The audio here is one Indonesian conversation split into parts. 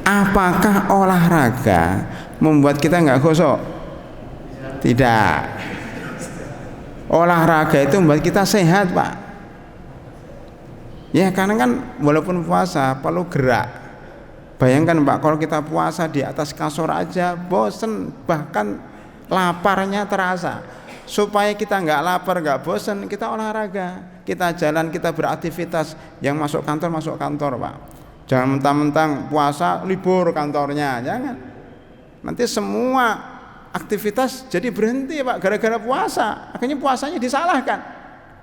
Apakah olahraga membuat kita nggak khusyuk? Tidak. Olahraga itu membuat kita sehat, Pak. Ya, karena kan walaupun puasa perlu gerak. Bayangkan, Pak, kalau kita puasa di atas kasur aja bosen, bahkan laparnya terasa. Supaya kita nggak lapar, nggak bosen, kita olahraga, kita jalan, kita beraktivitas. Yang masuk kantor, Pak. Jangan mentang-mentang puasa libur kantornya, jangan. Nanti semua aktivitas jadi berhenti, Pak, gara-gara puasa. Akhirnya puasanya disalahkan.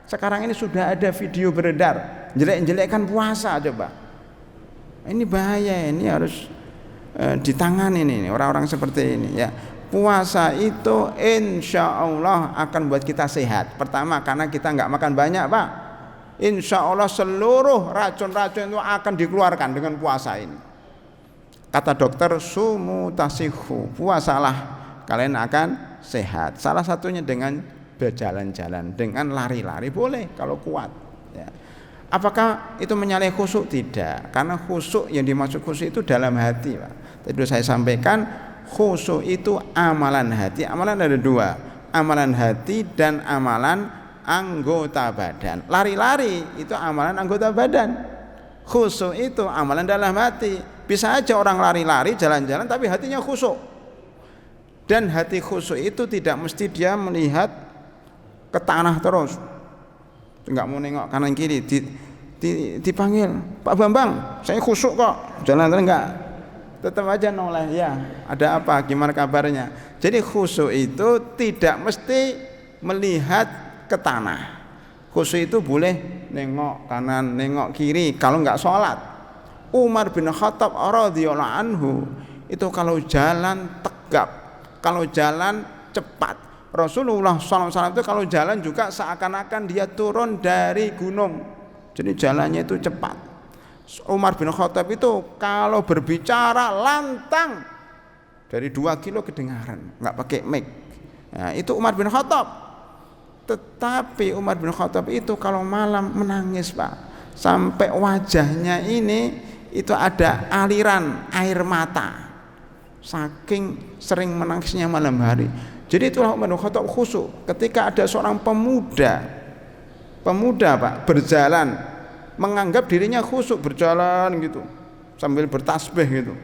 Sekarang ini sudah ada video beredar jelek-jelekkan puasa, coba. Ini bahaya, ini harus ditangani ini orang-orang seperti ini ya. Puasa itu insya Allah akan buat kita sehat. Pertama karena kita nggak makan banyak, Pak. Insya Allah seluruh racun-racun itu akan dikeluarkan dengan puasa ini. Kata dokter, sumu tasihu, puasalah kalian akan sehat. Salah satunya dengan berjalan-jalan, dengan lari-lari boleh kalau kuat ya. Apakah itu menyalahi khusyuk? Tidak, karena khusyuk yang dimaksud khusyuk itu dalam hati, Pak. Tadi saya sampaikan khusyuk itu amalan hati. Amalan ada dua, amalan hati dan amalan anggota badan. Lari-lari itu amalan anggota badan. Khusyuk itu amalan dalam hati. Bisa aja orang lari-lari, jalan-jalan tapi hatinya khusyuk. Dan hati khusyuk itu tidak mesti dia melihat ke tanah terus. Enggak mau nengok kanan kiri, dipanggil, Pak Bambang, saya khusyuk kok. Jalan-jalan enggak. Tetap aja noleh, ya. Ada apa? Gimana kabarnya? Jadi khusyuk itu tidak mesti melihat ke tanah. Khusyuk itu boleh nengok kanan, nengok kiri kalau enggak sholat. Umar bin Khattab radhiyallahu anhu itu kalau jalan tegap, kalau jalan cepat. Rasulullah SAW itu kalau jalan juga seakan-akan dia turun dari gunung. Jadi jalannya itu cepat. Umar bin Khattab itu kalau berbicara lantang dari 2 kilo kedengaran, enggak pakai mic. Nah, itu Umar bin Khattab. Tetapi Umar bin Khattab itu kalau malam menangis, Pak, sampai wajahnya ini itu ada aliran air mata, saking sering menangisnya malam hari. Jadi itulah Umar bin Khattab khusyuk. Ketika ada seorang pemuda Pak berjalan, menganggap dirinya khusyuk berjalan gitu sambil bertasbih gitu,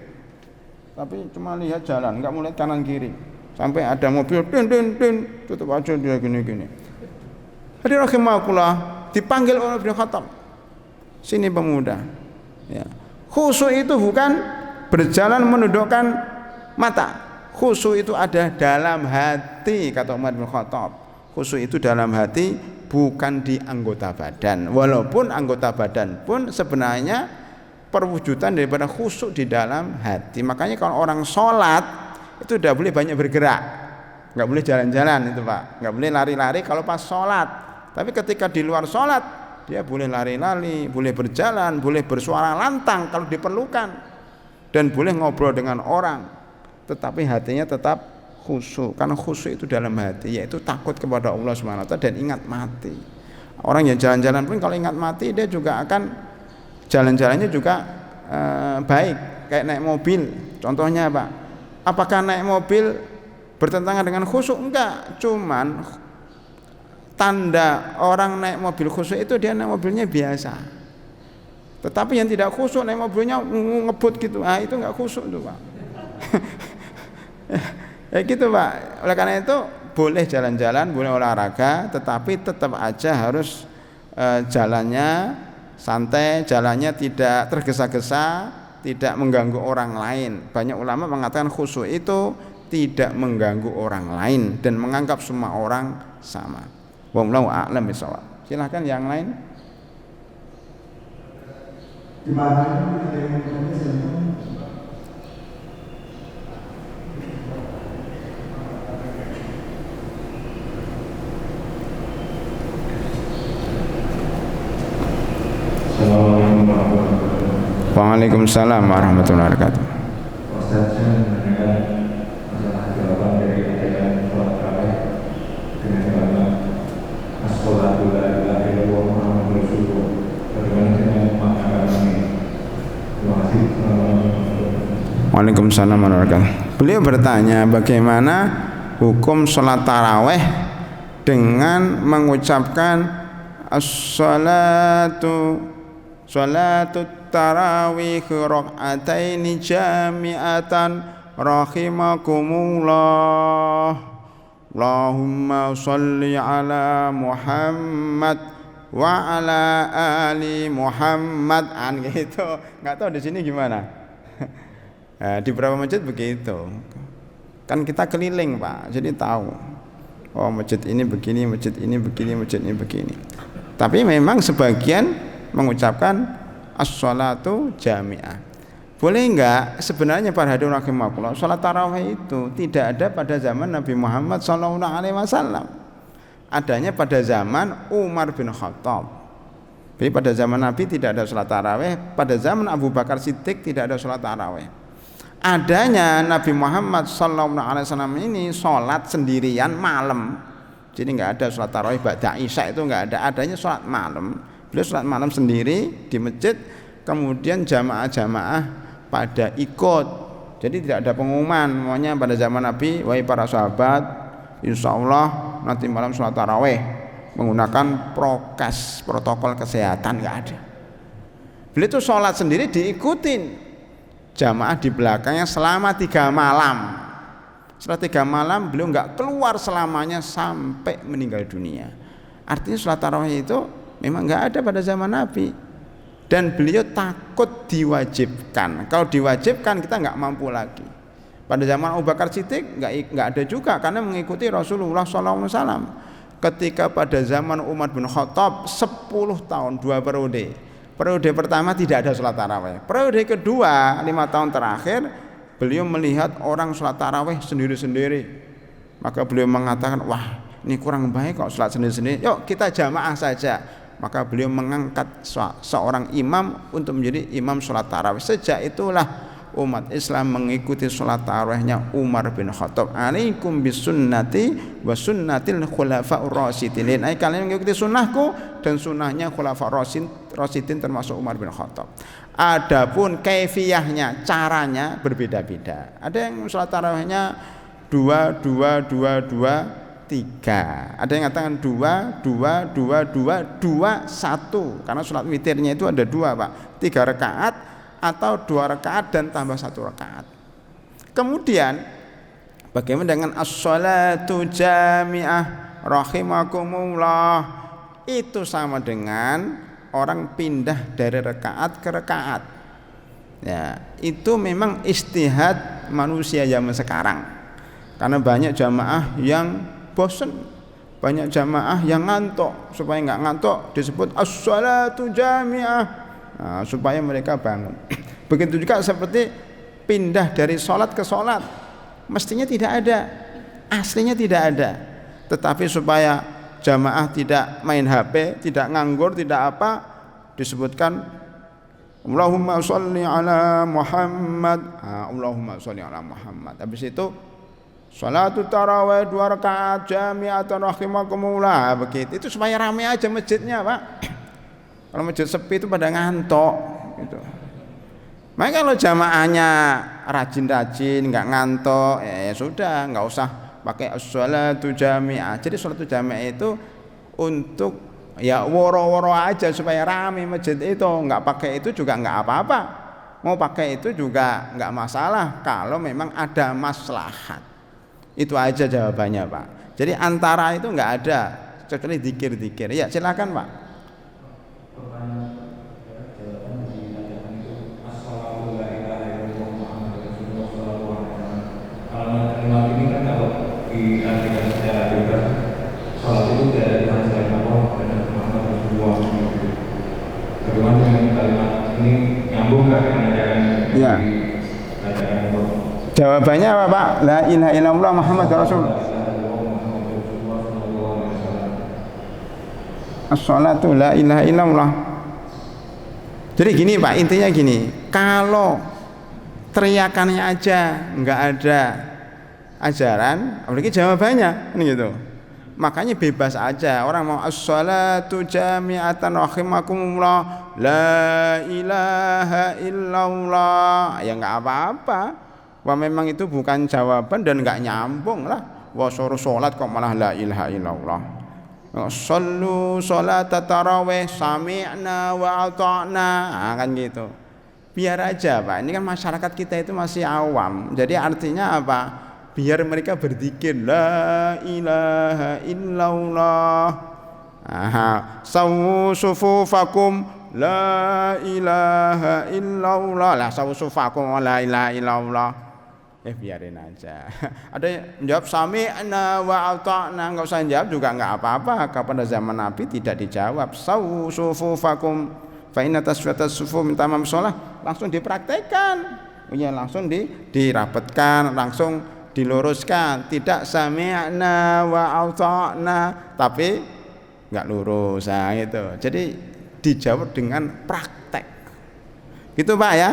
tapi cuma lihat jalan, nggak melihat kanan kiri. Sampai ada mobil, tutup aja dia gini-gini. Hadirin rahimakumullah, dipanggil oleh Ibnu Khattab, sini pemuda ya. Khusyuk itu bukan berjalan menundukkan mata. Khusyuk itu ada dalam hati, kata Umar bin Khattab. Khusyuk itu dalam hati, bukan di anggota badan. Walaupun anggota badan pun sebenarnya perwujudan daripada khusyuk di dalam hati. Makanya kalau orang sholat itu tidak boleh banyak bergerak, nggak boleh jalan-jalan itu, Pak, nggak boleh lari-lari kalau pas sholat. Tapi ketika di luar sholat dia boleh lari-lari, boleh berjalan, boleh bersuara lantang kalau diperlukan, dan boleh ngobrol dengan orang, tetapi hatinya tetap khusyuk. Karena khusyuk itu dalam hati, yaitu takut kepada Allah Subhanahu wa taala dan ingat mati. Orang yang jalan-jalan pun kalau ingat mati dia juga akan jalan-jalannya juga baik, kayak naik mobil. Contohnya, Pak, apakah naik mobil bertentangan dengan khusyuk? Enggak, cuman tanda orang naik mobil khusyuk itu dia naik mobilnya biasa. Tetapi yang tidak khusyuk naik mobilnya ngebut gitu, itu enggak khusyuk tuh, Pak. Ya gitu, Pak. Oleh karena itu boleh jalan-jalan, boleh olahraga, tetapi tetap aja harus jalannya santai, jalannya tidak tergesa-gesa, tidak mengganggu orang lain. Banyak ulama mengatakan khusyuk itu tidak mengganggu orang lain dan menganggap semua orang sama. Wallahu a'lam bishawab. Silahkan yang lain. Di mana ada yang Waalaikumsalam warahmatullahi wabarakatuh. Ustaz, saya menanyakan masalah jawaban Waalaikumsalam warahmatullahi wabarakatuh. Beliau bertanya bagaimana hukum sholat taraweh dengan mengucapkan as-salatu tarawih raka'ataini jami'atan rahimakumullah Allahumma sholli ala Muhammad wa ala ali Muhammad gitu. Nggak tahu di sini gimana. Nah, di beberapa masjid begitu. Kan kita keliling Pak, jadi tahu. Oh masjid ini begini, masjid ini begini, masjid ini begini. Tapi memang sebagian mengucapkan as-sholatu jami'ah. Boleh enggak sebenarnya para hadirin rahimakumullah, sholat tarawih itu tidak ada pada zaman Nabi Muhammad SAW. Adanya pada zaman Umar bin Khattab. Jadi pada zaman Nabi tidak ada sholat tarawih, pada zaman Abu Bakar Siddiq tidak ada sholat tarawih. Adanya Nabi Muhammad SAW ini sholat sendirian malam, jadi nggak ada sholat tarawih ba'da isya, itu nggak ada. Adanya sholat malam, beliau sholat malam sendiri di masjid, kemudian jamaah-jamaah pada ikut. Jadi tidak ada pengumuman, maunya pada zaman Nabi, wahai para sahabat, insya Allah nanti malam sholat tarawih menggunakan prokes, protokol kesehatan, nggak ada. Beliau itu sholat sendiri diikutin jamaah di belakangnya selama 3 malam. Setelah 3 malam beliau nggak keluar selamanya sampai meninggal dunia. Artinya sholat tarawih itu memang nggak ada pada zaman Nabi, dan beliau takut diwajibkan. Kalau diwajibkan kita nggak mampu lagi. Pada zaman Abu Bakar Siddiq nggak ada juga, karena mengikuti Rasulullah SAW. Ketika pada zaman Umar bin Khattab 10 tahun 2 periode. Periode pertama tidak ada sholat tarawih. Periode kedua 5 tahun terakhir beliau melihat orang sholat tarawih sendiri-sendiri. Maka beliau mengatakan, wah ini kurang baik kok sholat sendiri-sendiri. Yuk kita jamaah saja. Maka beliau mengangkat seorang imam untuk menjadi imam sholat tarawih. Sejak itulah umat Islam mengikuti sholat tarawihnya Umar bin Khattab. Alaikum bisunnati wa sunnatil khulafa'ur rasyidin. Kalian mengikuti sunnahku dan sunnahnya khulafa'ur rasyidin termasuk Umar bin Khattab. Adapun kaifiyahnya, caranya berbeda-beda. Ada yang sholat tarawihnya 2 2 2 2 3. Ada yang mengatakan 2 2 2 2 2 1. Karena sholat witirnya itu ada 2 Pak. 3 rakaat atau 2 rakaat dan tambah 1 rakaat. Kemudian bagaimana dengan as-sholatu jami'ah rahimakumullah? Itu sama dengan orang pindah dari rakaat ke rakaat. Ya, itu memang istihad manusia zaman sekarang. Karena banyak jamaah yang bosan, banyak jamaah yang ngantuk. Supaya nggak ngantuk disebut as-sholatu jami'ah. Nah, supaya mereka bangun. Begitu juga seperti pindah dari sholat ke sholat, mestinya tidak ada, aslinya tidak ada. Tetapi supaya jamaah tidak main HP, tidak nganggur, tidak apa, disebutkan Allahumma sholli ala Muhammad. Allahumma sholli ala Muhammad. Habis itu sholatu tarawih 2 rakaat jami'atan rahimakumullah. Begitu. Itu supaya ramai aja masjidnya Pak. Kalau masjid sepi itu pada ngantuk gitu. Makanya kalau jamaahnya rajin-rajin, nggak ngantuk, ya sudah, nggak usah pakai as-sholatu jami'ah. Jadi sholatu jami'ah itu untuk ya woro-woro aja supaya ramai masjid itu. Nggak pakai itu juga nggak apa-apa. Mau pakai itu juga nggak masalah kalau memang ada maslahat. Itu aja jawabannya Pak. Jadi antara itu nggak ada, kecuali zikir-zikir. Ya silakan Pak. Ya. Jawabannya apa Pak? La ilaha illallah Muhammadur Rasul. As-sholatu la ilaha illallah. Jadi gini Pak, intinya gini, kalau teriakannya aja nggak ada ajaran, apalagi jawabannya kan gitu. Makanya bebas aja, orang mau as-sholatu jami'atan rahimakumullah la ilaha illallah, ya nggak apa-apa. Wah memang itu bukan jawaban dan nggak nyambung lah. Wah suruh sholat kok malah la ilaha illallah. Shollu sholata tarawih sami'na wa ata'na, kan gitu. Biar aja Pak, ini kan masyarakat kita itu masih awam. Jadi artinya apa? Biar mereka berzikir la ilaha illallah. Sawu sufufakum la ilaha illallah. Lah sawu sufufakum la ilaha illallah. Biarin aja. Ada yang jawab sami'na wa ata'na, enggak usah jawab juga enggak apa-apa. Pada zaman Nabi tidak dijawab. Sawu sufufakum fa inna taswiyatas sufuf min tamam shalah, langsung dipraktekkan. Ya langsung dirapatkan, langsung diluruskan. Tidak sami'na wa ata'na tapi enggak lurus. Nah, itu. Jadi dijawab dengan praktek. Gitu Pak ya.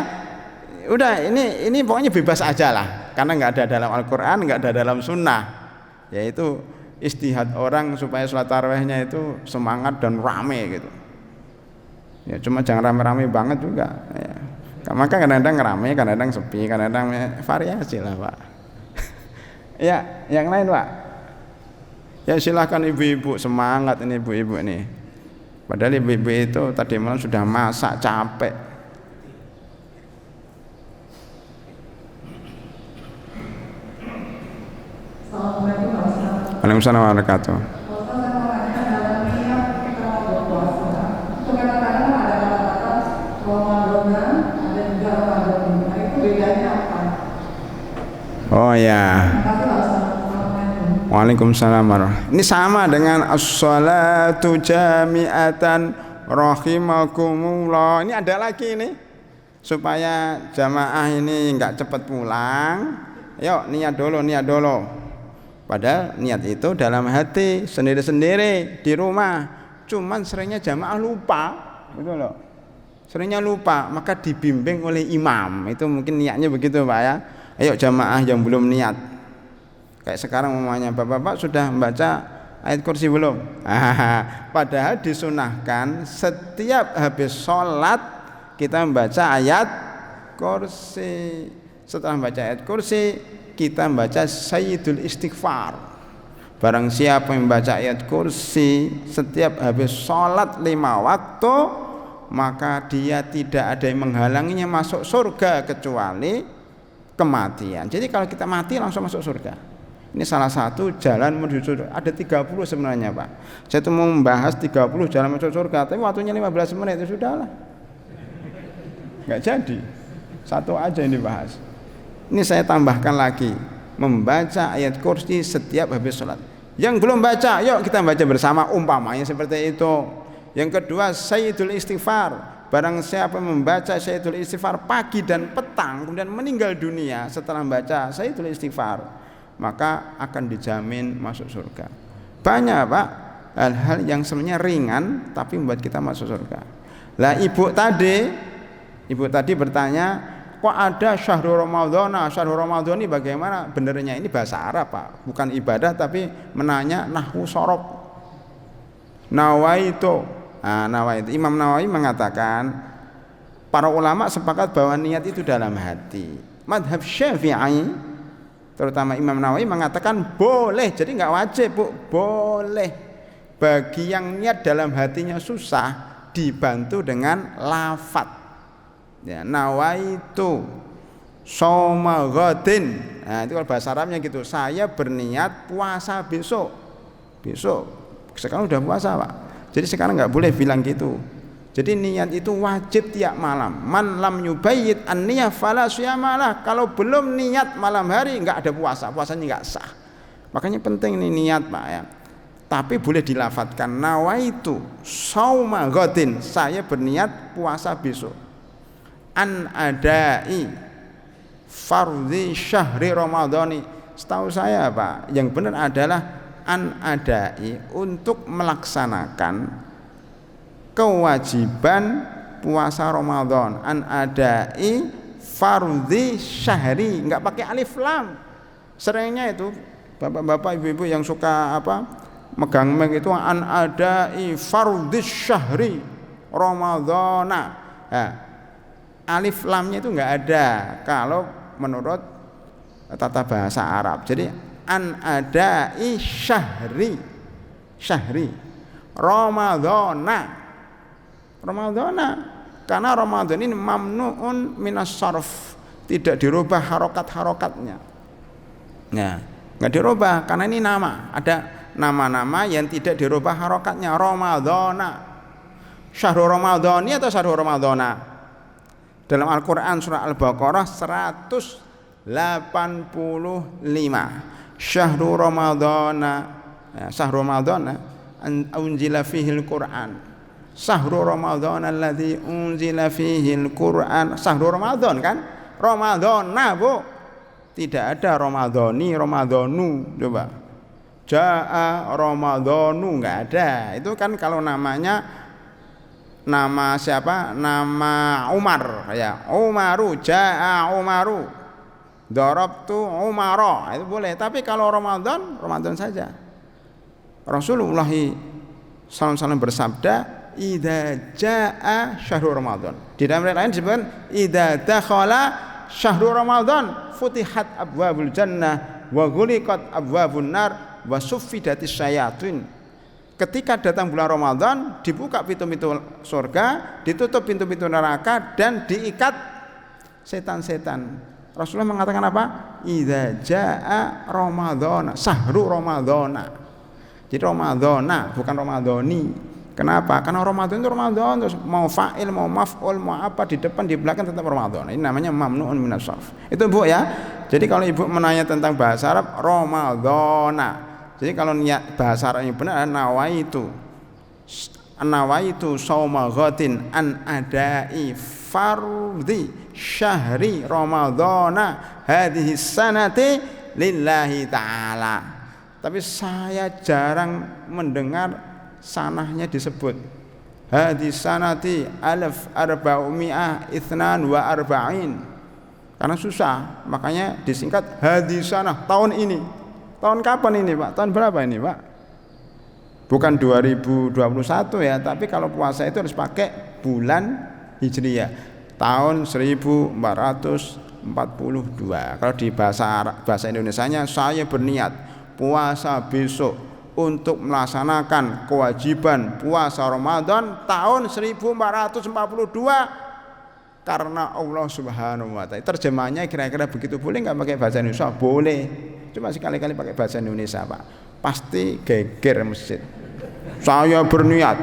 Udah ini pokoknya bebas aja lah, karena nggak ada dalam Al-Quran, nggak ada dalam Sunnah, yaitu istihad orang supaya sholat tarawihnya itu semangat dan rame gitu. Ya cuma jangan rame-rame banget juga. Ya. Maka kadang-kadang rame, kadang-kadang sepi, kadang-kadang variasi lah Pak. Ya yang lain Pak. Ya silahkan ibu-ibu, semangat ini ibu-ibu ini. Padahal ibu-ibu itu tadi malam sudah masak capek. Waalaikumsalam warahmatullahi wabarakatuh. Oh ya. Waalaikumsalam warahmatullahi. Ini sama dengan as-shalatu jami'atan rahimakumullah. Ini ada lagi ini supaya jamaah ini enggak cepat pulang. Yuk niat dulu. Padahal niat itu dalam hati sendiri-sendiri di rumah. Cuman seringnya jamaah lupa, gitu loh. Seringnya lupa, maka dibimbing oleh imam. Itu mungkin niatnya begitu Pak ya. Ayo jamaah yang belum niat. Kayak sekarang umumnya Bapak-bapak sudah membaca ayat kursi belum? Padahal disunahkan setiap habis sholat kita membaca ayat kursi. Setelah membaca ayat kursi kita membaca Sayyidul Istighfar. Barang siapa yang membaca ayat kursi setiap habis sholat 5 waktu, maka dia tidak ada yang menghalanginya masuk surga kecuali kematian. Jadi kalau kita mati langsung masuk surga. Ini salah satu jalan menuju surga. Ada 30 sebenarnya Pak. Saya tuh mau membahas 30 jalan masuk surga, tapi waktunya 15 menit itu sudahlah. Enggak jadi. Satu aja yang dibahas. Ini saya tambahkan lagi, membaca ayat kursi setiap habis sholat. Yang belum baca, yuk kita baca bersama, umpamanya seperti itu. Yang kedua, Sayyidul Istighfar. Barang siapa membaca Sayyidul Istighfar pagi dan petang, kemudian meninggal dunia setelah membaca Sayyidul Istighfar, maka akan dijamin masuk surga. Banyak Pak hal-hal yang sebenarnya ringan tapi membuat kita masuk surga. Lah ibu tadi bertanya, kok ada syahrul Ramadhan? Syahrul Ramadhan ini bagaimana benernya? Ini bahasa Arab Pak, bukan ibadah tapi menanya nahwu sorof. Nawaitu. Nawaitu. Imam Nawawi mengatakan para ulama sepakat bahwa niat itu dalam hati. Madhab Syafi'i terutama Imam Nawawi mengatakan boleh, jadi nggak wajib Bu, boleh. Bagi yang niat dalam hatinya susah dibantu dengan lafadz. Ya, nawaitu shauma ghadin. Nah, itu kalau bahasa Arabnya gitu. Saya berniat puasa besok. Sekarang udah puasa, Pak. Jadi sekarang enggak boleh bilang gitu. Jadi niat itu wajib tiap malam. Man lam yubayyit an-niyah fala siyamalah. Kalau belum niat malam hari enggak ada puasa. Puasanya enggak sah. Makanya penting nih niat, Pak ya. Tapi boleh dilafadzkan nawaitu shauma ghadin. Saya berniat puasa besok. An adai fardhi syahri ramadhani. Setahu saya Pak, yang benar adalah an adai, untuk melaksanakan kewajiban puasa Ramadan. An adai fardhi syahri, enggak pakai alif lam. Seringnya itu bapak-bapak ibu-ibu yang suka megang mic itu an adai fardhi syahri ramadhana. Alif lamnya itu enggak ada kalau menurut tata bahasa Arab. Jadi an adai syahri Ramadhana. Karena Ramadan ini mamnuun minas sarf, tidak dirubah harokat-harokatnya. Nah, nggak dirubah karena ini nama. Ada nama-nama yang tidak dirubah harokatnya. Ramadhana, syahrul Ramadhani atau syahrul Ramadhana. Dalam Al-Quran surah Al-Baqarah 185, syahrul Ramadhana, syahrul Ramadhana unzila fihil Quran, syahrul Ramadhana alladzi unzila fihil Quran. Syahrul Ramadhan kan, Ramadhana bu, tidak ada Ramadhani, Ramadhanu. Coba Ja'a Ramadhanu, nggak ada. Itu kan kalau namanya nama siapa? Nama Umar ya, Umaru, Ja'a Umaru, Darabtu Umara, itu boleh. Tapi kalau Ramadan, Ramadan saja. Rasulullah SAW bersabda, idza jaa syahrul Ramadan. Di dalam ayat lain disebutkan idza dakhala syahrul Ramadan futihat abwabul jannah wa ghuliqat abwabun nar wa suffidatis syayatin. Ketika datang bulan Ramadan, dibuka pintu-pintu surga, ditutup pintu-pintu neraka, dan diikat setan-setan. Rasulullah mengatakan apa? Idza jaa Ramadhana, syahrul Ramadhana. Jadi Ramadhana bukan Ramadhani. Kenapa? Karena Ramadan itu Ramadan, terus mau fa'il, mau maf'ul, mau apa di depan di belakang tetap Ramadan. Ini namanya mamnuun minas sarf. Itu Bu ya. Jadi kalau Ibu menanya tentang bahasa Arab, Ramadhana. Jadi kalau niat bahasa Arab yang benar nawaitu shauma ghadin an adai fardhi syahri Ramadhana hadhihi sanati lillahi ta'ala. Tapi saya jarang mendengar sanahnya disebut hadis sanati alaf arba'umiyah ithnan wa arba'in, karena susah, makanya disingkat hadis sanah. Tahun ini, tahun kapan ini Pak? Tahun berapa ini Pak? Bukan 2021 ya, tapi kalau puasa itu harus pakai bulan Hijriyah, tahun 1442. Kalau di bahasa Indonesianya, saya berniat puasa besok untuk melaksanakan kewajiban puasa Ramadan tahun 1442 karena Allah Subhanahu wa ta'ala. Terjemahnya kira-kira begitu. Boleh nggak pakai bahasa Indonesia? Boleh. Cuma sekali-kali pakai bahasa Indonesia Pak, pasti geger masjid. Saya berniat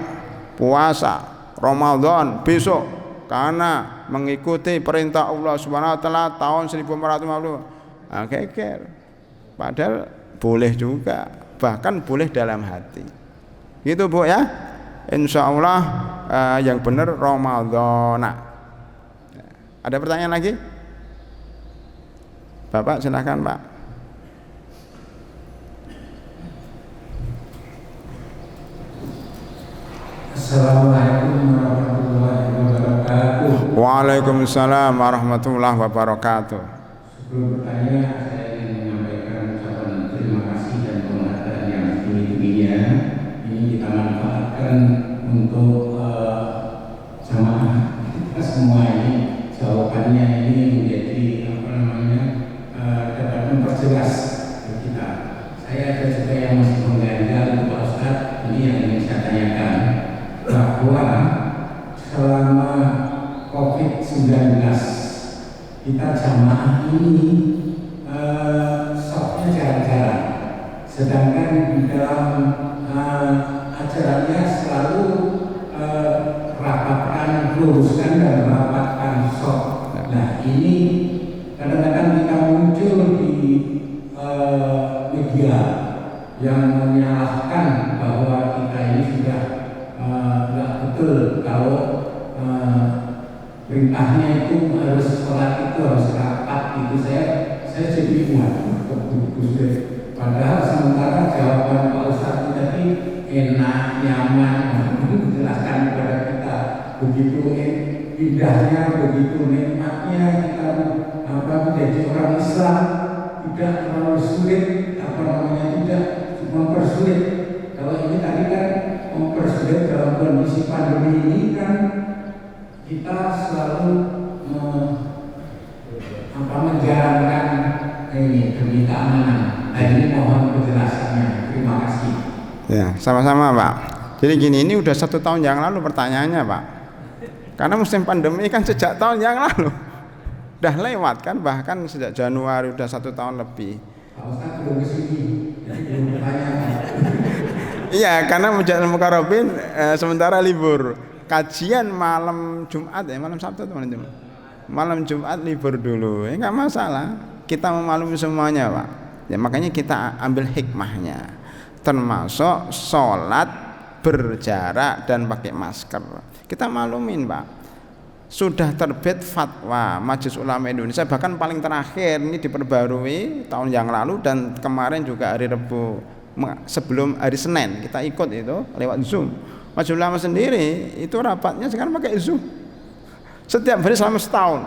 puasa Ramadan besok karena mengikuti perintah Allah Subhanahu wa ta'ala tahun 1442. Nah, geger. Padahal boleh juga, bahkan boleh dalam hati. Gitu Bu ya. Insya Allah yang benar Ramadhana. Ada pertanyaan lagi? Bapak silakan Pak. Assalamualaikum warahmatullahi wabarakatuh. Waalaikumsalam warahmatullahi wabarakatuh. Sebelum bertanya, saya ingin menyampaikan ucapan terima kasih dan penghargaan yang setinggi-tingginya. Ini kita manfaatkan untuk jamaah kita semua ini. Jawabannya ini menjadi dapat memperjelas bagi kita. Saya ada juga yang masih mengganjal Pak Ustaz. Ini yang ingin saya tanyakan, bahwa selama COVID-19 kita jamaah ini softnya jarang-jarang, sedangkan di dalam acaranya selalu rapatkan, luruskan dan rapatkan soft. Nah ini kadang-kadang kita muncul di media yang menyalahkan bahwa kita ini sudah nggak betul kalau perintahnya itu harus sholat itu harus rapat itu. Saya jadi padahal sementara jawaban Pak Ustadz tadi enak, nyaman, menjelaskan kepada kita begitu indahnya, begitu nikmatnya kita menjadi orang Islam, tidak terlalu sulit, tidak mempersulit. Kalau ini tadi kan mempersulit dalam kondisi pandemi ini kan kita selalu menjalankan ini Nah ini mohon penjelasannya. Terima kasih. Ya, sama-sama Pak. Jadi gini, ini udah 1 tahun yang lalu pertanyaannya Pak. Karena musim pandemi kan sejak tahun yang lalu. Udah lewat kan, bahkan sejak Januari udah 1 tahun lebih. Pak Ustaz belum kesini, jadi belum bertanya. Iya, karena Mujaddal Mukarrabin sementara libur. Kajian malam Jumat ya, malam Sabtu atau malam Jumat? Malam Jumat libur dulu. Ya enggak masalah. Kita memaklumi semuanya, Pak. Ya makanya kita ambil hikmahnya. Termasuk sholat berjarak dan pakai masker. Kita maklumin, Pak. Sudah terbit fatwa Majelis Ulama Indonesia, bahkan paling terakhir ini diperbarui tahun yang lalu dan kemarin juga hari Rabu sebelum hari Senin kita ikut itu lewat Zoom. Majelis Ulama sendiri itu rapatnya sekarang pakai Zoom setiap hari selama setahun.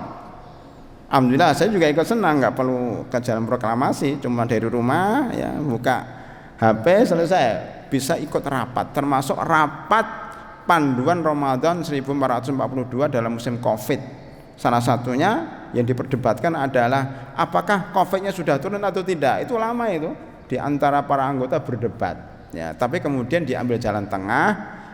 Alhamdulillah saya juga ikut senang, nggak perlu ke jalan proklamasi, cuma dari rumah ya buka HP selesai bisa ikut rapat, termasuk rapat panduan Ramadan 1442 dalam musim Covid. Salah satunya yang diperdebatkan adalah apakah Covid-nya sudah turun atau tidak. Itu lama itu di antara para anggota berdebat. Ya, tapi kemudian diambil jalan tengah,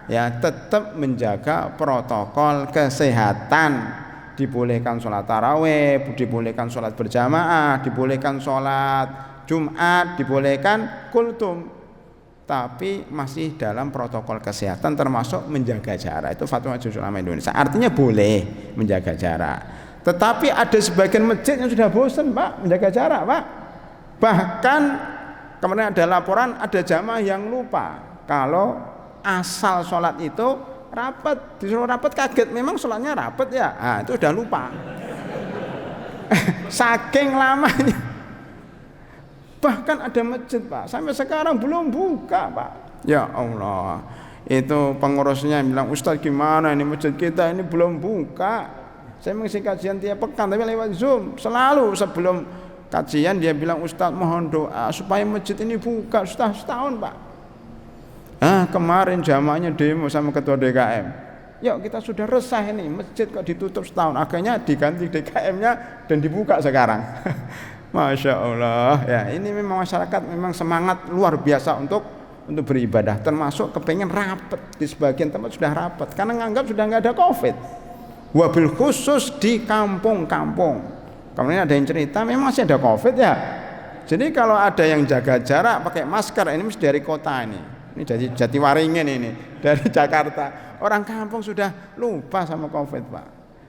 ya tetap menjaga protokol kesehatan. Dibolehkan sholat tarawih, dibolehkan sholat berjamaah, dibolehkan sholat Jumat, dibolehkan kultum, tapi masih dalam protokol kesehatan termasuk menjaga jarak. Itu fatwa Majelis Ulama Indonesia. Artinya boleh menjaga jarak. Tetapi ada sebagian masjid yang sudah bosan Pak menjaga jarak Pak. Bahkan kemarin ada laporan ada jamaah yang lupa kalau asal sholat itu rapat, disuruh rapat kaget, memang sholatnya rapat ya, nah, itu udah lupa. Saking lamanya. Bahkan ada masjid Pak, sampai sekarang belum buka Pak. Ya Allah, itu pengurusnya bilang, Ustaz gimana ini masjid kita ini belum buka. Saya mengisi kajian tiap pekan tapi lewat Zoom. Selalu sebelum kajian dia bilang, Ustaz mohon doa supaya masjid ini buka. Sudah setahun Pak. Kemarin jamaahnya demo sama ketua DKM. Yuk kita sudah resah ini, masjid kok ditutup setahun. Akhirnya diganti DKM-nya dan dibuka sekarang. Masya Allah. Ya ini memang masyarakat memang semangat luar biasa untuk beribadah. Termasuk kepengen rapat, di sebagian tempat sudah rapat karena nganggap sudah nggak ada Covid. Wabil khusus di kampung-kampung. Kemarin ada yang cerita memang masih ada Covid ya. Jadi kalau ada yang jaga jarak pakai masker, ini mesti dari kota ini. Ini dari Jatiwaringin ini, dari Jakarta. Orang kampung sudah lupa sama Covid Pak.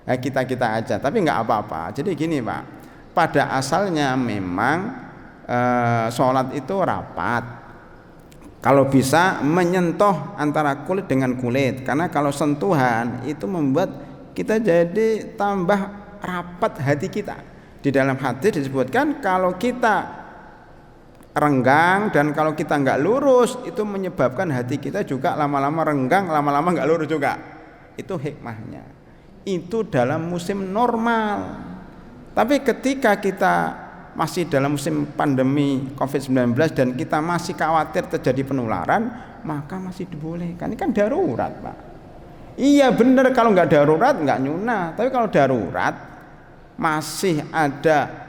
Nah, kita aja, tapi nggak apa-apa. Jadi gini Pak, pada asalnya memang sholat itu rapat. Kalau bisa menyentuh antara kulit dengan kulit, karena kalau sentuhan itu membuat kita jadi tambah rapat hati kita. Di dalam hadis disebutkan kalau kita renggang dan kalau kita nggak lurus itu menyebabkan hati kita juga lama-lama renggang, lama-lama nggak lurus juga. Itu hikmahnya. Itu dalam musim normal. Tapi ketika kita masih dalam musim pandemi COVID-19 dan kita masih khawatir terjadi penularan, maka masih dibolehkan. Ini kan darurat Pak. Iya benar, kalau nggak darurat nggak nyunah. Tapi kalau darurat masih ada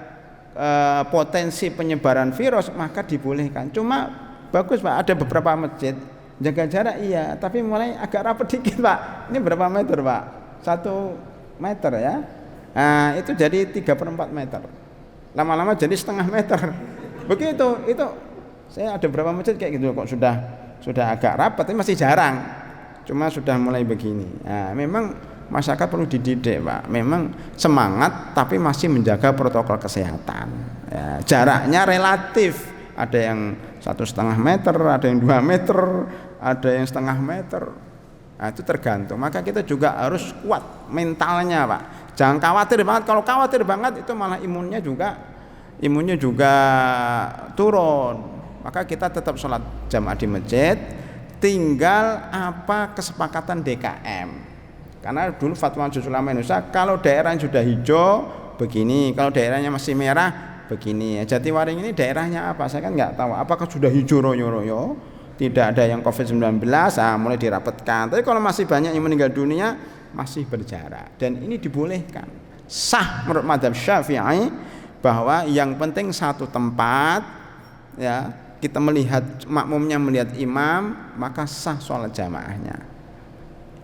potensi penyebaran virus, maka dibolehkan. Cuma bagus Pak, ada beberapa masjid jaga jarak iya, tapi mulai agak rapat dikit Pak. Ini berapa meter Pak? 1 meter ya. Nah itu jadi 3/4 meter. Lama-lama jadi setengah meter. Begitu, itu saya ada beberapa masjid kayak gitu kok sudah agak rapat, tapi masih jarang. Cuma sudah mulai begini. Nah, memang masyarakat perlu dididik Pak. Memang semangat tapi masih menjaga protokol kesehatan. Ya, jaraknya relatif. Ada yang 1,5 meter, ada yang 2 meter, ada yang setengah meter. Nah, itu tergantung. Maka kita juga harus kuat mentalnya Pak. Jangan khawatir banget. Kalau khawatir banget itu malah imunnya juga turun. Maka kita tetap sholat jamaah di masjid. Tinggal apa kesepakatan DKM. Karena dulu fatwa Majelis Ulama Indonesia kalau daerah yang sudah hijau begini, kalau daerahnya masih merah begini. Jatiwaring ini daerahnya apa? Saya kan nggak tahu. Apakah sudah hijau royo-royo? Tidak ada yang COVID-19, mulai dirapatkan. Tapi kalau masih banyak yang meninggal dunia masih berjarak dan ini dibolehkan. Sah menurut mazhab Syafi'i bahwa yang penting satu tempat ya, kita melihat makmumnya melihat imam, maka sah sholat jamaahnya.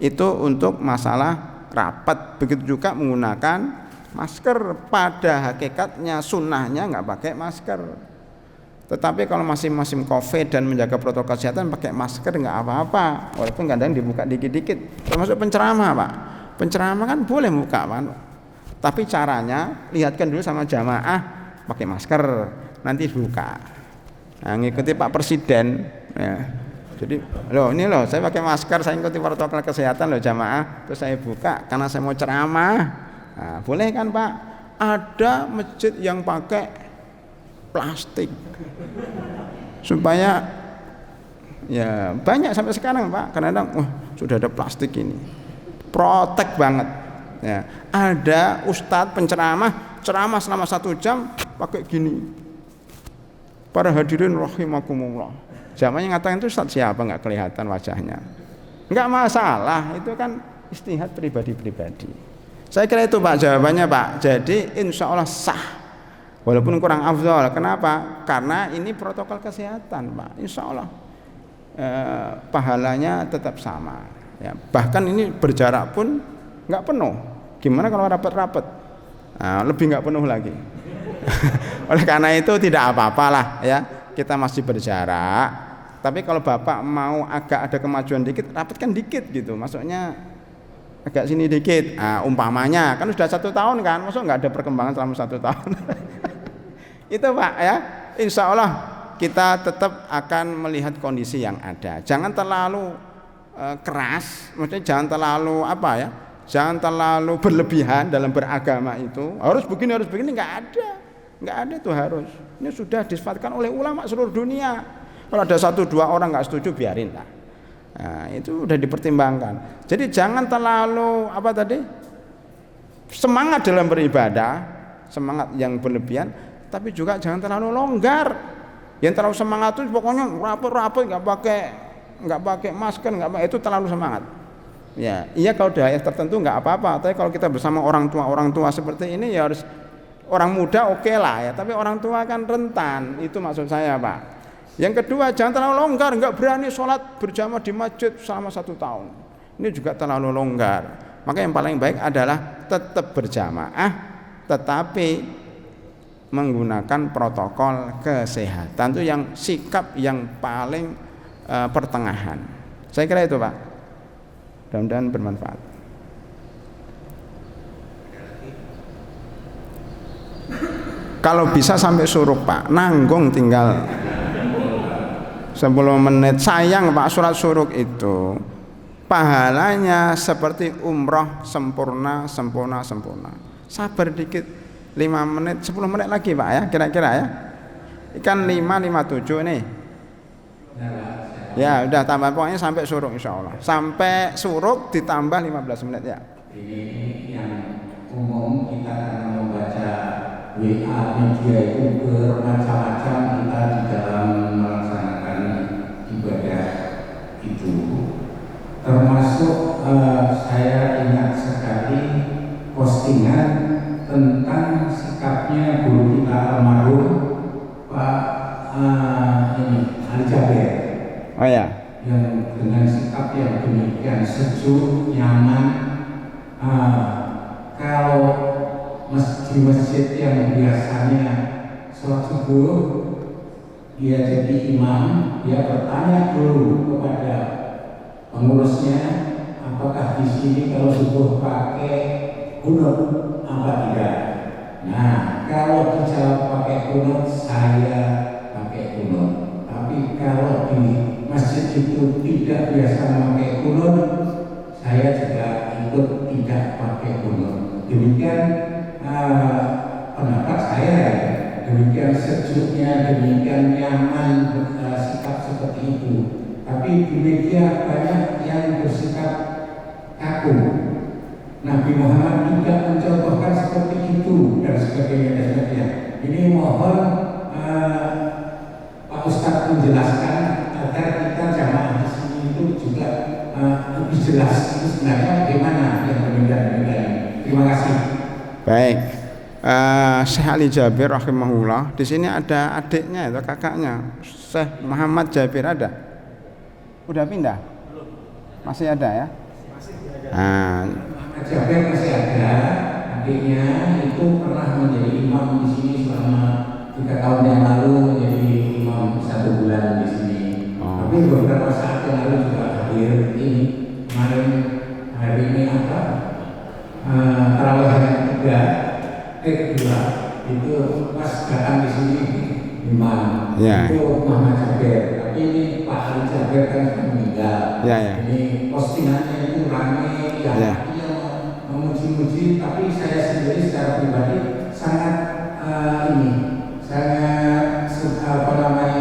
Itu untuk masalah rapat. Begitu juga menggunakan masker. Pada hakikatnya sunnahnya nggak pakai masker. Tetapi kalau masih musim COVID dan menjaga protokol kesehatan, pakai masker nggak apa-apa. Walaupun kadang dibuka dikit-dikit. Termasuk penceramah, Pak. Penceramah kan boleh buka, Pak. Tapi caranya lihatkan dulu sama jamaah pakai masker, nanti buka. Nah, ngikuti Pak Presiden. Ya. Jadi, ini saya pakai masker, saya ikuti protokol kesehatan loh jamaah, terus saya buka karena saya mau ceramah. Nah, boleh kan Pak? Ada masjid yang pakai plastik supaya ya banyak sampai sekarang Pak. Kadang-kadang sudah ada plastik ini, protek banget. Ya, ada ustadz penceramah ceramah selama 1 jam pakai gini. Para hadirin rahimakumullah. Jamaahnya ngatakan itu ustadz siapa, nggak kelihatan wajahnya. Nggak masalah, itu kan istihad pribadi-pribadi. Saya kira itu Pak jawabannya Pak. Jadi insya Allah sah. Walaupun kurang afdol. Kenapa? Karena ini protokol kesehatan Pak. Insya Allah pahalanya tetap sama. Ya, bahkan ini berjarak pun nggak penuh. Gimana kalau rapat-rapat? Nah, lebih nggak penuh lagi. Oleh karena itu tidak apa-apalah ya, kita masih berjarak. Tapi kalau Bapak mau agak ada kemajuan dikit, rapatkan dikit gitu. Maksudnya agak sini dikit. Nah, umpamanya kan sudah 1 tahun kan, maksud nggak ada perkembangan selama 1 tahun. Itu Pak ya. Insya Allah kita tetap akan melihat kondisi yang ada. Jangan terlalu keras, maksudnya jangan terlalu apa ya? Jangan terlalu berlebihan dalam beragama itu. Harus begini, nggak ada itu harus. Ini sudah disfatkan oleh ulama seluruh dunia. Kalau ada 1-2 orang nggak setuju, biarin lah. Nah, itu udah dipertimbangkan. Jadi jangan terlalu apa tadi? Semangat dalam beribadah, semangat yang berlebihan, tapi juga jangan terlalu longgar. Yang terlalu semangat itu pokoknya rapat nggak pakai masker, itu terlalu semangat. Ya, iya kalau daerah tertentu nggak apa-apa, tapi kalau kita bersama orang tua seperti ini ya harus orang muda oke lah ya, tapi orang tua kan rentan, itu maksud saya Pak. Yang kedua jangan terlalu longgar, nggak berani sholat berjamaah di masjid selama 1 tahun, ini juga terlalu longgar. Maka yang paling baik adalah tetap berjamaah, tetapi menggunakan protokol kesehatan, itu yang sikap yang paling pertengahan. Saya kira itu Pak. Mudah-mudahan bermanfaat. Kalau bisa sampai suruk Pak, nanggung tinggal 10 menit. Sayang Pak, surat suruk itu pahalanya seperti umroh sempurna. Sabar dikit, 5 menit, 10 menit lagi Pak ya, kira-kira ya. Ikan 557 nih. Ya udah tambah pokoknya sampai suruk insya Allah. Sampai suruk ditambah 15 menit ya. Ini yang umum kita karena membaca WA media itu bermacam-macam kita di dalam melaksanakan ibadah itu. Termasuk saya ingat sekali postingan tentang sikapnya guru kita almarhum Pak Ali Jaber. Oh ya. Yang dengan sikap yang demikian sejuk, nyaman. Kalau di masjid yang biasanya sholat subuh, dia jadi imam, dia bertanya dulu kepada pengurusnya, apakah di sini kalau subuh pakai kunut apa tidak? Nah, kalau dijawab pakai kunut, saya pakai kunut. Tapi kalau di masjid itu tidak biasa memakai kunut, saya juga ikut tidak pakai kunut. Demikian pendapat saya, demikian sejuknya, demikian nyaman sikap seperti itu. Tapi di media banyak yang bersikap kaku. Nabi Muhammad tidak mencontohkan seperti itu dan sebagainya. Ini mohon Pak Ustadz menjelaskan agar kita jamaah di sini itu juga lebih jelas itu sebenarnya bagaimana yang demikian. Terima kasih. Baik, Syekh Ali Jabir rahimahullah. Di sini ada adiknya atau kakaknya, Syekh Muhammad Jabir ada? Udah pindah? Masih ada ya? Muhammad Jabir masih ada. Adiknya itu pernah menjadi imam di sini selama 3 tahun yang lalu, menjadi imam 1 bulan di sini. Tapi beberapa saat yang lalu juga hadir ini. Kemarin hari ini tarawih yang kedua itu pas datang di sini imam itu Muhammad Jabir. Tapi ini Pak Ali Jabir kan sudah meninggal. Ini postingannya itu ramai yang memuji-muji, tapi saya sendiri secara pribadi sangat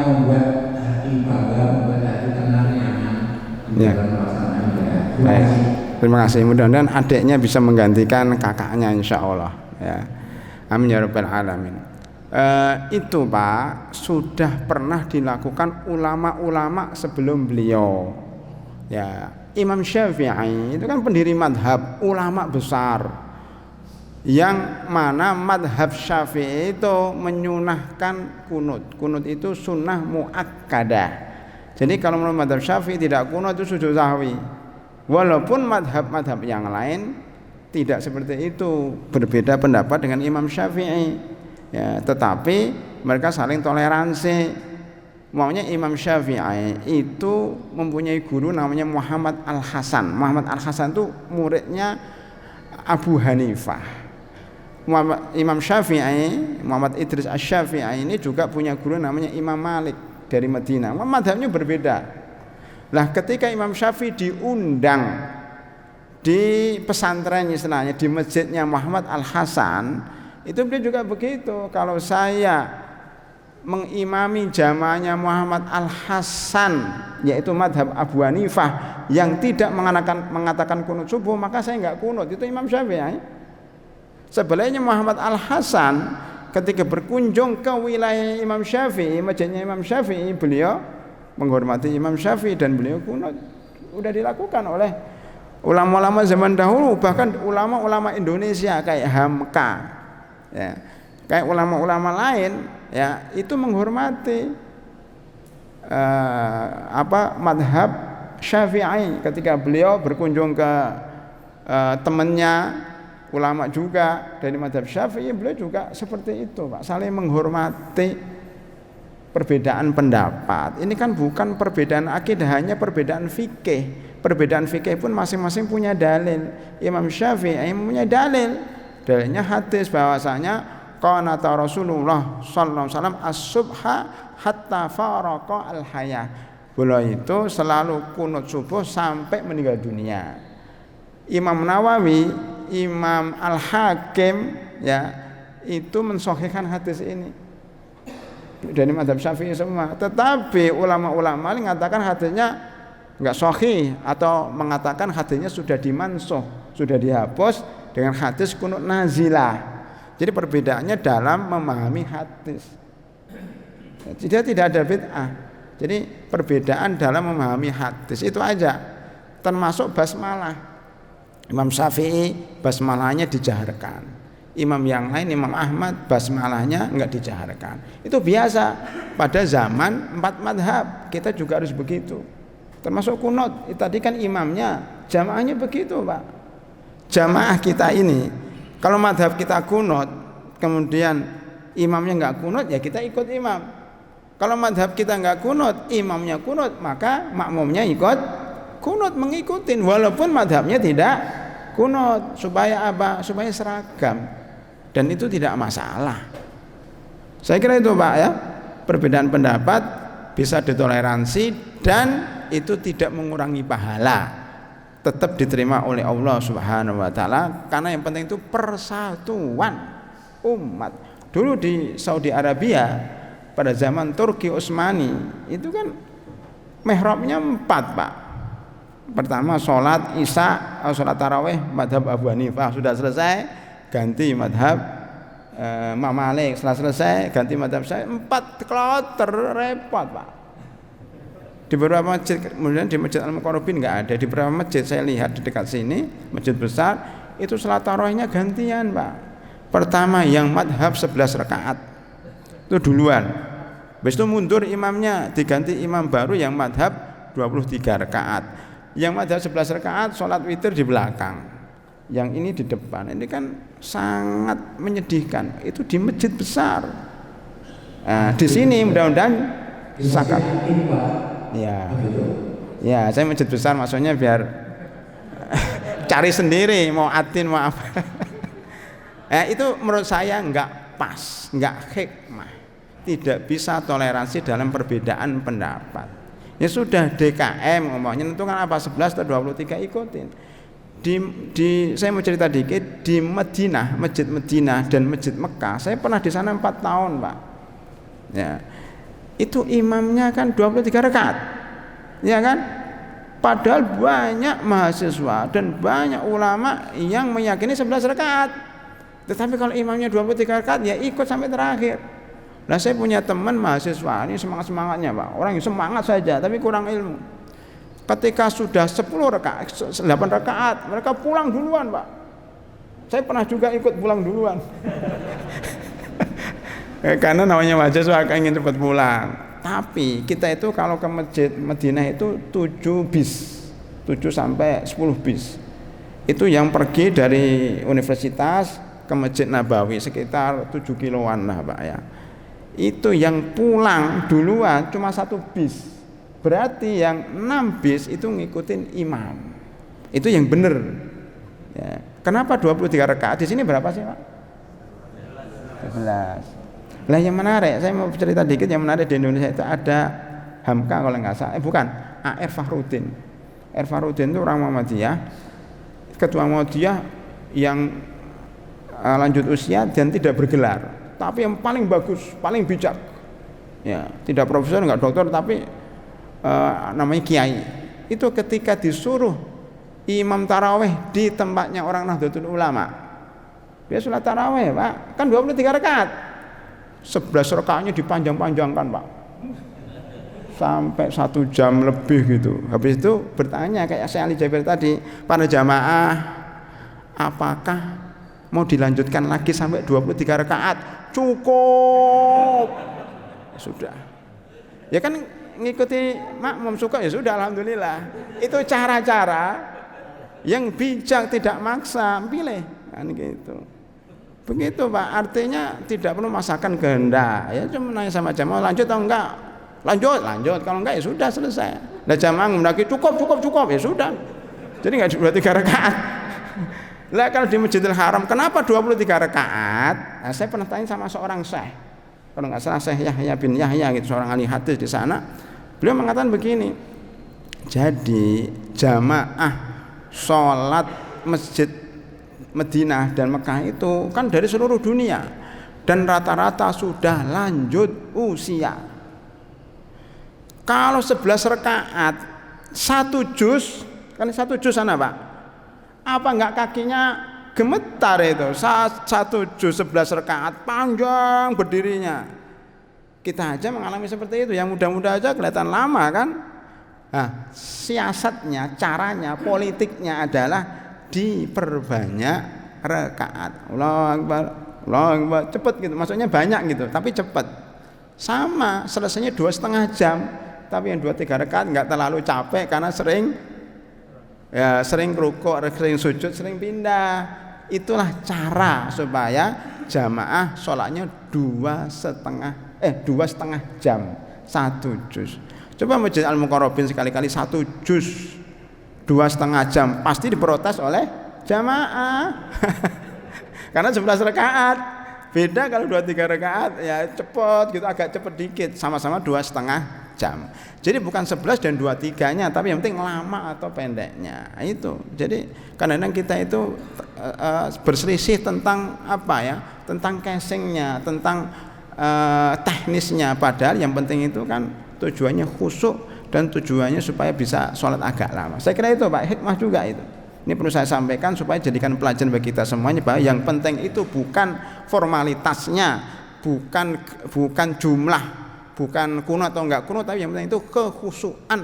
membuat hati bangga, membuat hati tenang, nyaman dalam pelaksanaan ibadah. Terima kasih. Mudah-mudahan adiknya bisa menggantikan kakaknya, insya Allah. Ya. Amin ya rabbal alamin. Itu Pak sudah pernah dilakukan ulama-ulama sebelum beliau. Ya, Imam Syafi'i itu kan pendiri madhab, ulama besar, yang mana madhab Syafi'i itu menyunahkan kunut. Kunut itu sunnah muakkadah. Jadi kalau menurut madhab Syafi'i tidak kunut itu sujud sahwi. Walaupun madhab-madhab yang lain tidak seperti itu, berbeda pendapat dengan Imam Syafi'i. Ya, tetapi mereka saling toleransi. Maunya Imam Syafi'i itu mempunyai guru namanya Muhammad Al-Hasan. Muhammad Al-Hasan itu muridnya Abu Hanifah. Imam Syafi'i, Muhammad Idris Asy-Syafi'i ini juga punya guru namanya Imam Malik dari Madinah. Madhabnya berbeda. Lah ketika Imam Syafi'i diundang di pesantren istilahnya, di masjidnya Muhammad Al-Hasan, itu beliau juga begitu. Kalau saya mengimami jamaahnya Muhammad Al-Hasan, yaitu madhab Abu Hanifah yang tidak mengatakan kunut subuh, maka saya enggak kunut. Itu Imam Syafi'i. Sebaliknya Muhammad Al-Hasan ketika berkunjung ke wilayah Imam Syafi'i, masjidnya Imam Syafi'i, beliau menghormati Imam Syafi'i dan beliau kunut. Udah dilakukan oleh ulama-ulama zaman dahulu, bahkan ulama-ulama Indonesia kayak Hamka, ya, kayak ulama-ulama lain, ya, itu menghormati madhab Syafi'i. Ketika beliau berkunjung ke temannya ulama juga dari madhab Syafi'i, beliau juga seperti itu, Pak, saling menghormati perbedaan pendapat. Ini kan bukan perbedaan akidah, hanya perbedaan fikih. Perbedaan fikih pun masing-masing punya dalil. Imam Syafi'i punya dalil. Dalilnya hadis bahwasanya qanata Rasulullah sallallahu alaihi wasallam as-subha hatta faraqa al-hayah. Beliau itu selalu kunut subuh sampai meninggal dunia. Imam Nawawi, Imam Al-Hakim, ya, itu mensahihkan hadis ini dari madhab Syafi'i semua. Tetapi ulama-ulama mengatakan hadisnya enggak sahih atau mengatakan hadisnya sudah dimansuh, sudah dihapus dengan hadis kunut nazilah. Jadi perbedaannya dalam memahami hadis. Jadi tidak ada bid'ah. Jadi perbedaan dalam memahami hadis itu aja. Termasuk basmalah. Imam Syafi'i basmalahnya dijaharkan. Imam yang lain, Imam Ahmad, basmalahnya enggak dijaharkan. Itu biasa pada zaman 4 madhab. Kita juga harus begitu. Termasuk kunut. Tadi kan imamnya, jamaahnya begitu, Pak. Jamaah kita ini, kalau madhab kita kunut, kemudian imamnya enggak kunut, ya kita ikut imam. Kalau madhab kita enggak kunut, imamnya kunut, maka makmumnya ikut kunut, mengikutin walaupun madhabnya tidak kunut. Supaya apa? Supaya seragam, dan itu tidak masalah. Saya kira itu, Pak, ya. Perbedaan pendapat bisa ditoleransi dan itu tidak mengurangi pahala, tetap diterima oleh Allah Subhanahu wa taala, karena yang penting itu persatuan umat. Dulu di Saudi Arabia pada zaman Turki Utsmani itu kan mihrabnya 4, Pak. Pertama sholat isya, sholat tarawih madhab Abu Hanifah, sudah selesai ganti madhab Imam Malik, setelah selesai ganti madhab saya. 4 kloter, repot, Pak. Di beberapa masjid, kemudian di Masjid Al-Muqarrabin enggak ada. Di beberapa masjid saya lihat di dekat sini, masjid besar, itu sholat tarawihnya gantian, Pak. Pertama yang madhab 11 rakaat itu duluan. Habis itu mundur imamnya, diganti imam baru yang madhab 23 rakaat. Yang madhab 11 rakaat sholat witir di belakang, yang ini di depan. Ini kan sangat menyedihkan. Itu di masjid besar. Nah, di sini mudah-mudahan zakat. Ya, saya masjid besar maksudnya biar cari sendiri mau atin mau apa. Itu menurut saya enggak pas, enggak hikmah. Tidak bisa toleransi dalam perbedaan pendapat. Ya sudah DKM ngomongnya menentukan apa 11 atau 23 ikutin. Saya mau cerita dikit di Madinah, Masjid Madinah dan Masjid Mekah. Saya pernah di sana 4 tahun, Pak. Ya. Itu imamnya kan 23 rakaat. Ya kan? Padahal banyak mahasiswa dan banyak ulama yang meyakini 11 rakaat. Tetapi kalau imamnya 23 rakaat ya ikut sampai terakhir. Nah, saya punya teman mahasiswa, ini semangat-semangatnya, Pak. Orang yang semangat saja tapi kurang ilmu. Ketika sudah 10 rakaat, 8 rakaat, mereka pulang duluan, Pak. Saya pernah juga ikut pulang duluan. Karena namanya mahasiswa ingin cepat pulang. Tapi kita itu kalau ke Masjid Madinah itu 7 bis, 7 sampai 10 bis. Itu yang pergi dari universitas ke Masjid Nabawi sekitar 7 kiloan lah, Pak ya. Itu yang pulang duluan cuma 1 bis. Berarti yang 6 bis itu ngikutin imam. Itu yang benar. Ya. Kenapa 23 rakaat? Di sini berapa sih, Pak? 11. Lah yang menarik, saya mau cerita dikit yang menarik di Indonesia itu ada Hamka kalau nggak salah, bukan, A.R. Fakhrudin. A.R. Fakhrudin itu orang Muhammadiyah, ketua Muhammadiyah yang lanjut usia dan tidak bergelar, tapi yang paling bagus, paling bijak. Ya, tidak profesor, nggak dokter, tapi namanya kiai. Itu ketika disuruh imam taraweh di tempatnya orang Nahdlatul Ulama, dia sholat taraweh, Pak, kan 23 rakaat. 11 rakaatnya dipanjang-panjangkan, Pak, sampai 1 jam lebih gitu. Habis itu bertanya kayak saya Ali Jabir tadi, para jamaah, apakah mau dilanjutkan lagi sampai 23 rakaat? Cukup. Sudah. Ya kan ngikuti makmum suka ya sudah, alhamdulillah. Itu cara-cara yang bijak, tidak maksa, pilih kan gitu. Begitu, Pak, artinya tidak perlu masakan kehendak. Ya cuma nanya sama jamaah lanjut atau enggak. Lanjut, kalau enggak ya sudah selesai. Nah, jamaah mendaki cukup ya sudah. Jadi enggak 23 rakaat. Lah kalau di Masjidil Haram kenapa 23 rakaat? Nah, saya pernah tanya sama seorang syekh. Kalau enggak salah Syekh Yahya bin Yahya gitu, seorang ahli hadis di sana. Beliau mengatakan begini. Jadi jamaah sholat Masjid Madinah dan Mekah itu kan dari seluruh dunia dan rata-rata sudah lanjut usia. Kalau 11 rakaat 1 juz, kan 1 juz sana, Pak. Apa enggak kakinya gemetar itu? 1 juz 11 rakaat panjang berdirinya. Kita aja mengalami seperti itu. Yang muda-muda aja kelihatan lama kan? Nah, siasatnya, caranya, politiknya adalah diperbanyak rakaat. Allahu Akbar, cepet gitu, maksudnya banyak gitu, tapi cepet. Sama, selesainya 2,5 jam, tapi yang 2-3 rakaat nggak terlalu capek karena sering rukuk, sering sujud, sering pindah. Itulah cara supaya jamaah sholatnya 2,5 jam, 1 juz. Coba Masjid Al-Muqarrabin sekali-kali 1 juz 2,5 jam, pasti diprotes oleh jamaah. Karena 11 rakaat. Beda kalau 2-3 rakaat ya cepet gitu, agak cepet dikit, sama-sama 2,5 jam. Jadi bukan 11 dan 23-nya, tapi yang penting lama atau pendeknya. Itu. Jadi kadang-kadang kita itu berselisih tentang apa ya? Tentang casingnya, tentang teknisnya, padahal yang penting itu kan tujuannya khusyuk dan tujuannya supaya bisa sholat agak lama. Saya kira itu, Pak, hikmah juga itu. Ini perlu saya sampaikan supaya jadikan pelajaran bagi kita semuanya bahwa yang penting itu bukan formalitasnya, bukan jumlah, bukan kuno atau enggak kuno, tapi yang penting itu kekhusyuan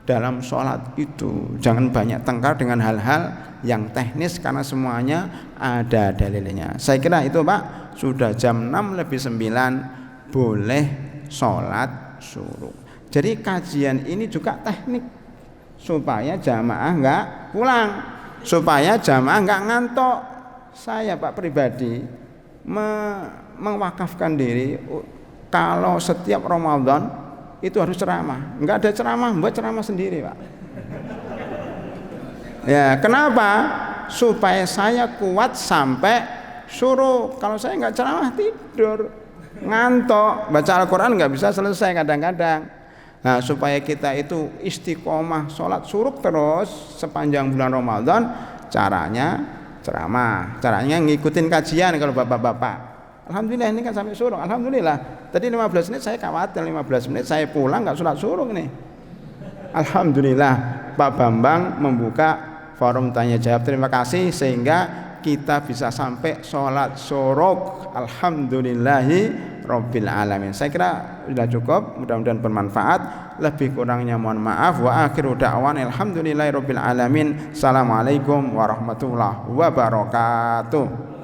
dalam sholat itu. Jangan banyak tengkar dengan hal-hal yang teknis karena semuanya ada dalilnya. Saya kira itu Pak, sudah jam 6:09 boleh sholat suruh. Jadi kajian ini juga teknik supaya jamaah enggak pulang, supaya jamaah enggak ngantuk. Saya Pak pribadi mewakafkan diri kalau setiap Ramadan itu harus ceramah. Enggak ada ceramah, buat ceramah sendiri Pak. Ya, kenapa? Supaya saya kuat sampai suruh. Kalau saya enggak ceramah tidur, ngantuk, baca Al-Quran enggak bisa selesai kadang-kadang. Nah, supaya kita itu istiqomah sholat suruh terus sepanjang bulan Ramadan, caranya ceramah, caranya ngikutin kajian kalau bapak-bapak. Alhamdulillah ini kan sampai suruh, alhamdulillah. Tadi 15 menit saya khawatir 15 menit saya pulang nggak sholat suruh ini. Alhamdulillah Pak Bambang membuka forum tanya jawab. Terima kasih sehingga kita bisa sampai sholat suruh. Alhamdulillahi Rabbil Alamin. Saya kira sudah cukup, mudah-mudahan bermanfaat. Lebih kurangnya mohon maaf. Wa akhiru da'wan alhamdulillahi Rabbil Alamin. Assalamualaikum warahmatullahi wabarakatuh.